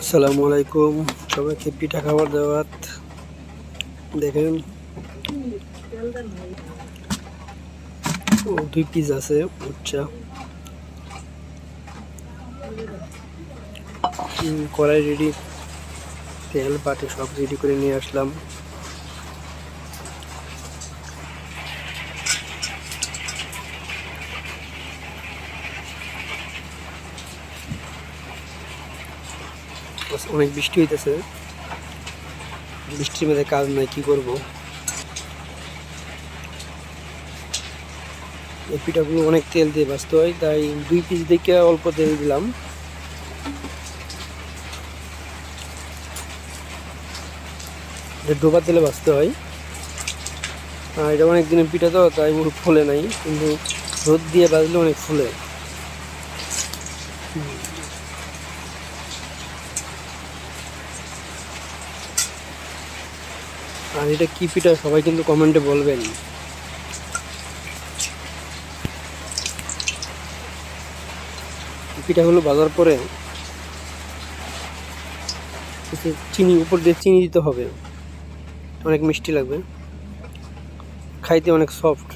আসসালামু আলাইকুম, সবাইকে পিঠা খাবার দাওয়াত। দেখেন, দুই পিস আছে। আচ্ছা, কড়াই রেডি, তেল বাটি সব রেডি করে নিয়ে আসলাম। অনেক বৃষ্টি হইতেছে, বৃষ্টির মধ্যে কাজ নাই, কি করব। এই পিঠাগুলো অনেক তেল দিয়ে ভাজতে হয়, তাই দুই পিস দেখে অল্প তেল দিলাম। ডোবা তেলে ভাজতে হয়। আর এটা অনেক দিনের পিঠা তো, তাই ফোলে নাই, কিন্তু রোদ দিয়ে ভাজলে অনেক ফুলে। আর এটা কি পিঠা সবাই কিন্তু কমেন্টে বলবেন। পিঠাগুলো ভাজার পরে চিনি উপর দিয়ে চিনি দিতে হবে, অনেক মিষ্টি লাগবে, খাইতে অনেক সফট।